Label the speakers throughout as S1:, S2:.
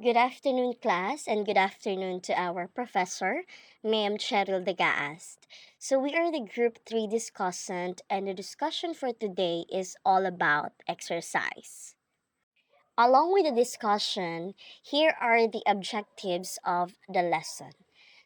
S1: Good afternoon, class, and good afternoon to our professor, Ma'am Cheryl Dagaast. So, we are the Group 3 discussant, and the discussion for today is all about exercise. Along with the discussion, here are the objectives of the lesson.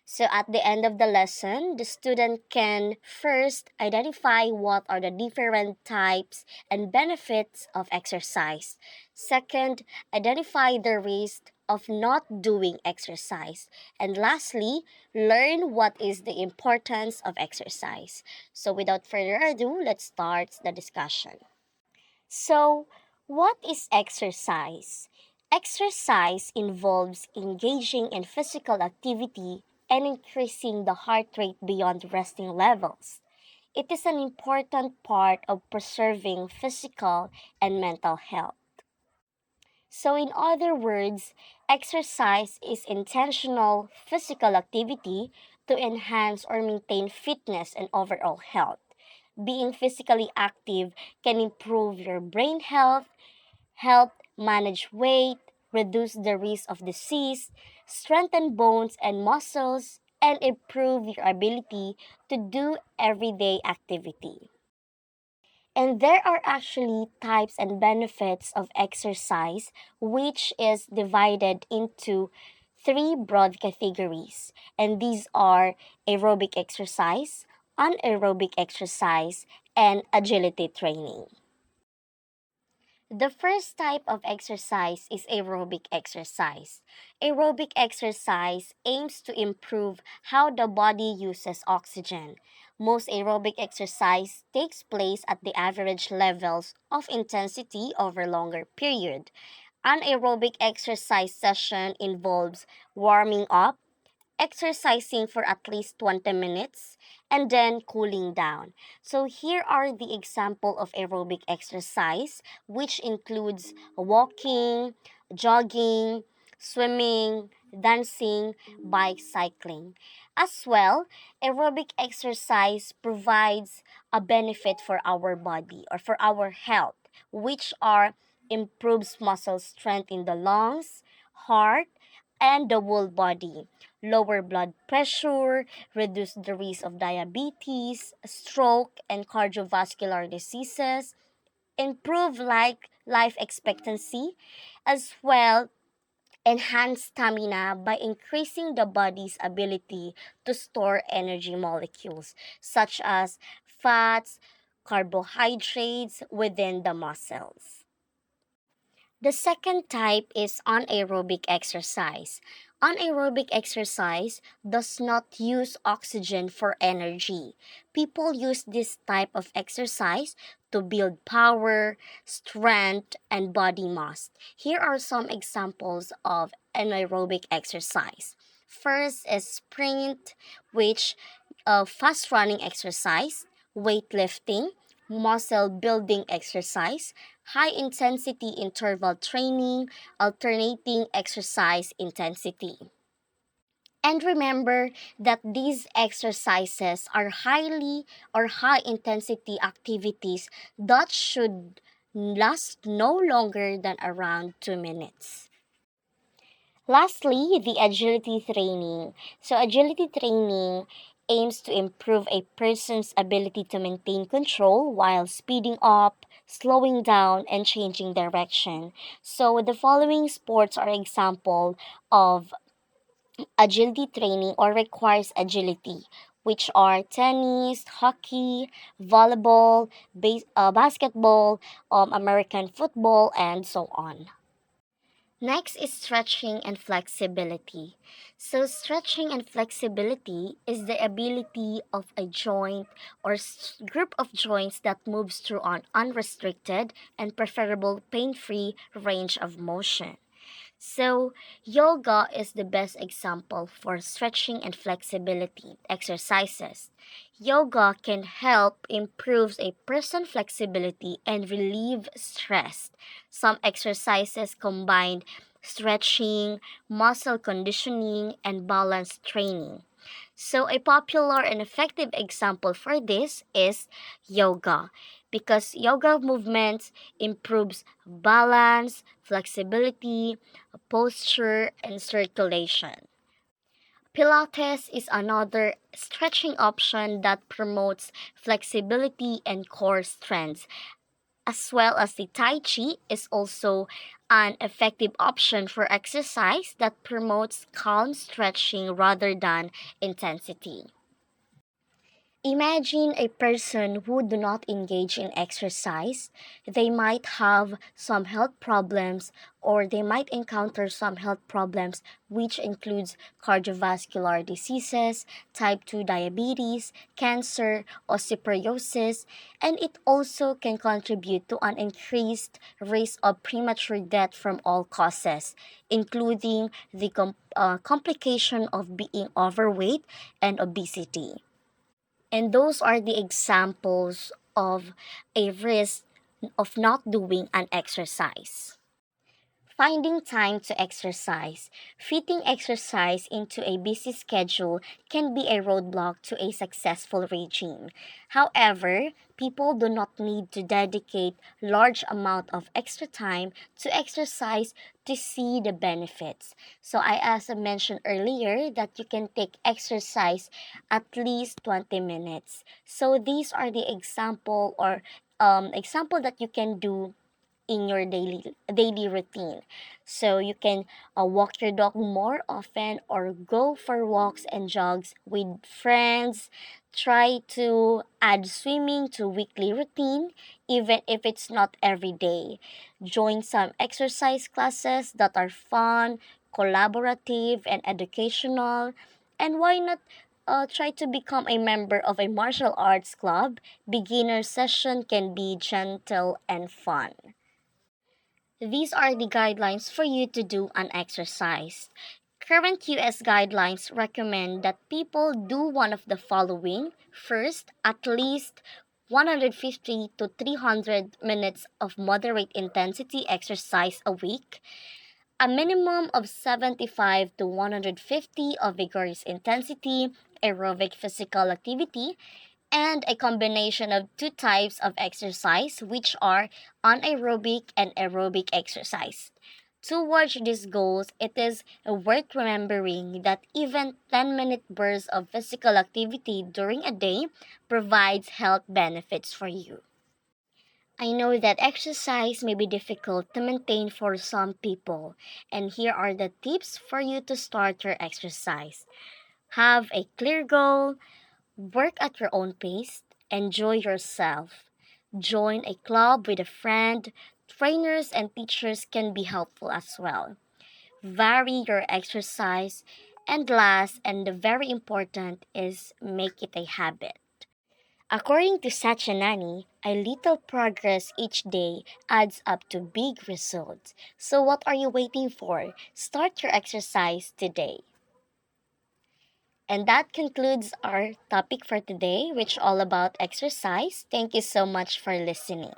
S1: So, at the end of the lesson, the student can first identify what are the different types and benefits of exercise. Second, identify the risk of not doing exercise. And lastly, learn what is the importance of exercise. So, without further ado, let's start the discussion. So, what is exercise? Exercise involves engaging in physical activity and increasing the heart rate beyond resting levels. It is an important part of preserving physical and mental health. So, in other words, exercise is intentional physical activity to enhance or maintain fitness and overall health. Being physically active can improve your brain health, help manage weight, reduce the risk of disease, strengthen bones and muscles, and improve your ability to do everyday activity. And there are actually types and benefits of exercise, which is divided into three broad categories. And these are aerobic exercise, anaerobic exercise, and agility training. The first type of exercise is aerobic exercise. Aerobic exercise aims to improve how the body uses oxygen. Most aerobic exercise takes place at the average levels of intensity over longer period. Anaerobic exercise session involves warming up, exercising for at least 20 minutes, and then cooling down. So here are the example of aerobic exercise, which includes walking, jogging, swimming, dancing, bike cycling. As well, aerobic exercise provides a benefit for our body or for our health, which are improves muscle strength in the lungs, heart, and the whole body, lower blood pressure, reduce the risk of diabetes, stroke, and cardiovascular diseases, improve life expectancy, as well enhance stamina by increasing the body's ability to store energy molecules such as fats, carbohydrates within the muscles. The second type is anaerobic exercise. Anaerobic exercise does not use oxygen for energy. People use this type of exercise to build power, strength, and body mass. Here are some examples of anaerobic exercise. First is sprint, which fast running exercise, weightlifting, muscle building exercise, high intensity interval training, alternating exercise intensity. And remember that these exercises are highly or high intensity activities that should last no longer than around 2 minutes. Lastly, the agility training. So, agility training aims to improve a person's ability to maintain control while speeding up, slowing down, and changing direction. So, the following sports are example of agility training or requires agility, which are tennis, hockey, volleyball, basketball, American football, and so on. Next is stretching and flexibility. So, stretching and flexibility is the ability of a joint or group of joints that moves through an unrestricted and preferable pain free range of motion. So, yoga is the best example for stretching and flexibility exercises. Yoga can help improve a person's flexibility and relieve stress. Some exercises combine stretching, muscle conditioning, and balance training. So, a popular and effective example for this is yoga. because yoga movements improves balance, flexibility, posture, and circulation. Pilates is another stretching option that promotes flexibility and core strength, as well as the Tai Chi is also an effective option for exercise that promotes calm stretching rather than intensity. Imagine a person who do not engage in exercise. They might have some health problems or they might encounter some health problems which includes cardiovascular diseases, type 2 diabetes, cancer, osteoporosis, and it also can contribute to an increased risk of premature death from all causes, including the complication of being overweight and obesity. And those are the examples of a risk of not doing an exercise. Finding time to exercise. Fitting exercise into a busy schedule can be a roadblock to a successful regime. However, people do not need to dedicate large amount of extra time to exercise to see the benefits. So I as I mentioned earlier that you can take exercise at least 20 minutes. So these are the example that you can do in your daily routine. So you can walk your dog more often or go for walks and jogs with friends. Try to add swimming to weekly routine even if it's not every day. Join some exercise classes that are fun, collaborative and educational. And why not try to become a member of a martial arts club? Beginner session can be gentle and fun. These are the guidelines for you to do an exercise. Current US guidelines recommend that people do one of the following. First, at least 150 to 300 minutes of moderate intensity exercise a week, a minimum of 75 to 150 of vigorous intensity aerobic physical activity, and a combination of two types of exercise, which are anaerobic and aerobic exercise. Towards these goals, it is worth remembering that even 10-minute bursts of physical activity during a day provides health benefits for you. I know that exercise may be difficult to maintain for some people, and here are the tips for you to start your exercise. Have a clear goal, work at your own pace, enjoy yourself. Join a club with a friend. Trainers and teachers can be helpful as well. Vary your exercise. And last, and the very important, is make it a habit. According to Sachanani, a little progress each day adds up to big results. So what are you waiting for? Start your exercise today. And that concludes our topic for today, which all about exercise. Thank you so much for listening.